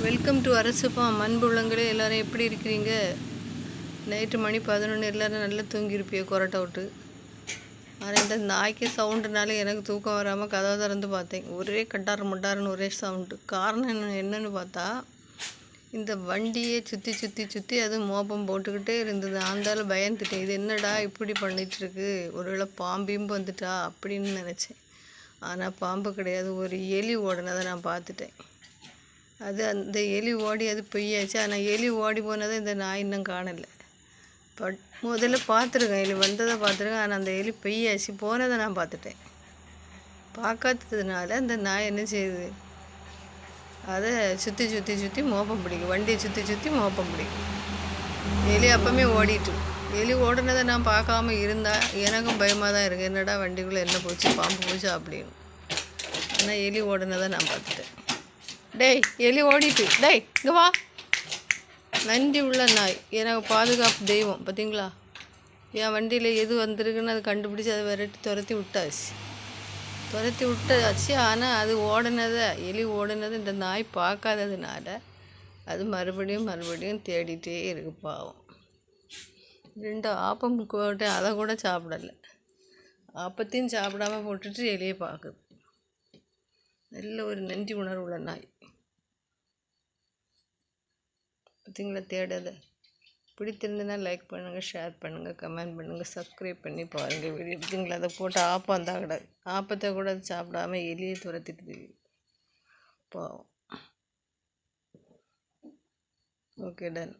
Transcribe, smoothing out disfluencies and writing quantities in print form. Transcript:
Welcome to அரசுப்பாம். அன்புள்ளங்களே, எல்லோரும் எப்படி இருக்கிறீங்க? நைட்டு மணி 11. எல்லோரும் நல்லா தூங்கியிருப்பியோ கொரட்டை விட்டு. ஆனால் இந்த நாய்க்கு சவுண்டுனால எனக்கு தூக்கம் வராமல் கதவை திறந்து பார்த்தேன். ஒரே கட்டார் முட்டாருன்னு ஒரே சவுண்டு. காரணம் என்னன்னு பார்த்தா, இந்த வண்டியை சுற்றி சுற்றி சுற்றி அது மோப்பம் போட்டுக்கிட்டே இருந்தது. ஆந்தால பயந்துட்டேன். இது என்னடா இப்படி பண்ணிகிட்ருக்கு, ஒருவேளை பாம்பு வந்துட்டா அப்படின்னு நினச்சேன். ஆனால் பாம்பு கிடையாது, ஒரு எலி ஓடினதை நான் பார்த்துட்டேன். அது அந்த எலி ஓடி அது பொய்யாச்சு. ஆனால் எலி ஓடி போனதை இந்த நாய் இன்னும் காணலை. முதல்ல பார்த்துருக்கேன், எலி வந்ததை பார்த்துருக்கேன். ஆனால் அந்த எலி பொய்யாச்சு, போனதை நான் பார்த்துட்டேன். பார்க்காததுனால அந்த நாய் என்ன செய்யுது, அதை சுற்றி சுற்றி சுற்றி மோப்பம் பிடிக்கும். வண்டியை சுற்றி சுற்றி மோப்பம் பிடிக்கும். எலி அப்போமே ஓடிட்டு. எலி ஓடினதை நான் பார்க்காம இருந்தால் எனக்கும் பயமாக தான் இருக்குது. என்னடா வண்டிக்குள்ளே என்ன போச்சு, பாம்பு போச்சா அப்படின்னு. ஆனால் எலி ஓடினதை நான் பார்த்துட்டேன். டேய், எலி ஓடிட்டு. டேய், இங்கே வா. நன்றி உள்ள நாய், எனக்கு பாதுகாப்பு தெய்வம். பார்த்தீங்களா, என் வண்டியில் எது வந்திருக்குன்னு அதை கண்டுபிடிச்சி அதை துரத்தி விட்டாச்சு. ஆனால் அது ஓடினதை, எலி ஓடினதை இந்த நாய் பார்க்காததுனால அது மறுபடியும் தேடிகிட்டே இருக்கு. பாவம். 2 ஆப்பம் போட்டேன், அதை கூட சாப்பிடலை. ஆப்பத்தையும் சாப்பிடாம போட்டுட்டு எலியை பார்க்குது. நல்ல ஒரு நன்றி உணர்வுள்ள நாய். பார்த்தீங்களா, தேடாத. பிடித்திருந்ததுன்னா லைக் பண்ணுங்கள், ஷேர் பண்ணுங்கள், கமெண்ட் பண்ணுங்கள், சப்ஸ்கிரைப் பண்ணி பாருங்கள் வீடியோ. பார்த்தீங்களா, அதை போட்டு ஆப்பம் தான் கிடையாது. ஆப்பத்தை கூட அது சாப்பிடாம எலியை துரத்திட்டு பாவம். Okay, ton.